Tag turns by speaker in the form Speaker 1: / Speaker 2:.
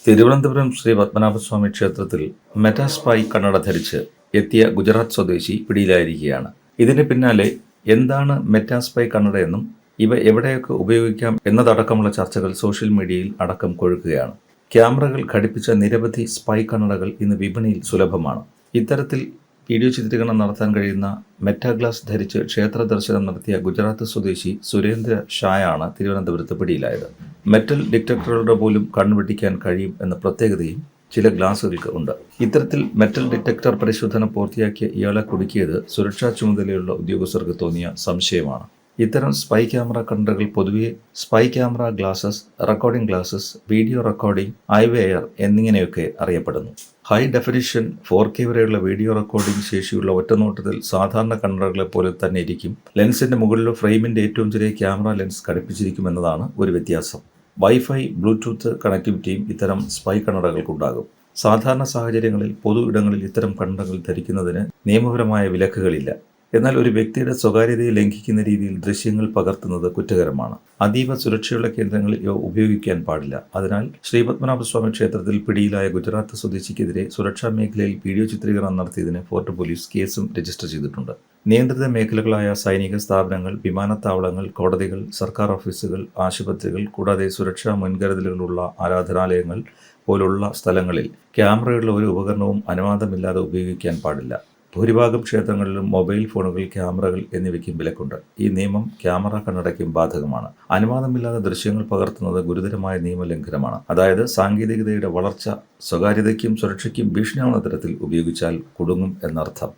Speaker 1: തിരുവനന്തപുരം ശ്രീ പത്മനാഭസ്വാമി ക്ഷേത്രത്തിൽ മെറ്റാസ്പൈ കണ്ണട ധരിച്ച് എത്തിയ ഗുജറാത്ത് സ്വദേശി പിടിയിലായിരിക്കുകയാണ്. ഇതിന് പിന്നാലെ എന്താണ് മെറ്റാസ്പൈ കണ്ണടയെന്നും ഇവ എവിടെയൊക്കെ ഉപയോഗിക്കാം എന്നതടക്കമുള്ള ചർച്ചകൾ സോഷ്യൽ മീഡിയയിൽ അടക്കം കൊഴുക്കുകയാണ്. ക്യാമറകൾ ഘടിപ്പിച്ച നിരവധി സ്പൈ കണ്ണടകൾ ഇന്ന് വിപണിയിൽ സുലഭമാണ്. ഇത്തരത്തിൽ വീഡിയോ ചിത്രീകരണം നടത്താൻ കഴിയുന്ന മെറ്റാഗ്ലാസ് ധരിച്ച് ക്ഷേത്ര ദർശനം നടത്തിയ ഗുജറാത്ത് സ്വദേശി സുരേന്ദ്ര ഷായാണ് തിരുവനന്തപുരത്ത് പിടിയിലായത്. മെറ്റൽ ഡിറ്റക്ടറുകളുടെ പോലും കണ്ണുവെട്ടിക്കാൻ കഴിയും എന്ന പ്രത്യേകതയും ചില ഗ്ലാസുകൾക്ക് ഉണ്ട്. ഇത്തരത്തിൽ മെറ്റൽ ഡിറ്റക്ടർ പരിശോധന പൂർത്തിയാക്കിയ ഇയാളെ കുടുക്കിയത് സുരക്ഷാ ചുമതലയുള്ള ഉദ്യോഗസ്ഥർക്ക് തോന്നിയ സംശയമാണ്. ഇത്തരം സ്പൈ ക്യാമറ കണ്ണടകൾ പൊതുവെ spy camera glasses, recording glasses, video recording, eyewear എന്നിങ്ങനെയൊക്കെ അറിയപ്പെടുന്നു. ഹൈ ഡെഫിനിഷൻ 4K വരെയുള്ള വീഡിയോ റെക്കോർഡിംഗ് ശേഷിയുള്ള ഒറ്റനോട്ടത്തിൽ സാധാരണ കണ്ണടകളെ പോലെ തന്നെ ഇരിക്കും. ലെൻസിന്റെ മുകളിലോ ഫ്രെയിമിന്റെ ഏറ്റവും ചെറിയ ക്യാമറ ലെൻസ് ഘടിപ്പിച്ചിരിക്കുമെന്നതാണ് ഒരു വ്യത്യാസം. വൈഫൈ, ബ്ലൂടൂത്ത് കണക്ടിവിറ്റിയും ഇത്തരം സ്പൈ കണ്ണടകൾക്കുണ്ടാകും. സാധാരണ സാഹചര്യങ്ങളിൽ പൊതു ഇടങ്ങളിൽ ഇത്തരം കണ്ണടകൾ ധരിക്കുന്നതിന് നിയമപരമായ വിലക്കുകളില്ല. എന്നാൽ ഒരു വ്യക്തിയുടെ സ്വകാര്യതയെ ലംഘിക്കുന്ന രീതിയിൽ ദൃശ്യങ്ങൾ പകർത്തുന്നത് കുറ്റകരമാണ്. അതീവ സുരക്ഷയുള്ള കേന്ദ്രങ്ങളിൽ ഇവ ഉപയോഗിക്കാൻ പാടില്ല. അതിനാൽ ശ്രീപത്മനാഭസ്വാമി ക്ഷേത്രത്തിൽ പിടിയിലായ ഗുജറാത്ത് സ്വദേശിക്കെതിരെ സുരക്ഷാ മേഖലയിൽ വീഡിയോ ചിത്രീകരണം നടത്തിയതിന് ഫോർട്ട് പോലീസ് കേസും രജിസ്റ്റർ ചെയ്തിട്ടുണ്ട്. നിയന്ത്രിത മേഖലകളായ സൈനിക സ്ഥാപനങ്ങൾ, വിമാനത്താവളങ്ങൾ, കോടതികൾ, സർക്കാർ ഓഫീസുകൾ, ആശുപത്രികൾ കൂടാതെ സുരക്ഷാ മുൻകരുതലുകളുള്ള ആരാധനാലയങ്ങൾ പോലുള്ള സ്ഥലങ്ങളിൽ ക്യാമറയുള്ള ഒരു ഉപകരണവും അനുവാദമില്ലാതെ ഉപയോഗിക്കാൻ പാടില്ല. ഭൂരിഭാഗം ക്ഷേത്രങ്ങളിലും മൊബൈൽ ഫോണുകൾ, ക്യാമറകൾ എന്നിവയ്ക്കും വിലക്കുണ്ട്. ഈ നിയമം ക്യാമറ കണ്ണടയ്ക്കും ബാധകമാണ്. അനുവാദമില്ലാതെ ദൃശ്യങ്ങൾ പകർത്തുന്നത് ഗുരുതരമായ നിയമലംഘനമാണ്. അതായത് സാങ്കേതികതയുടെ വളർച്ച സ്വകാര്യതയ്ക്കും സുരക്ഷയ്ക്കും ഭീഷണിയാവുന്ന തരത്തിൽ ഉപയോഗിച്ചാൽ കുടുങ്ങും എന്നർത്ഥം.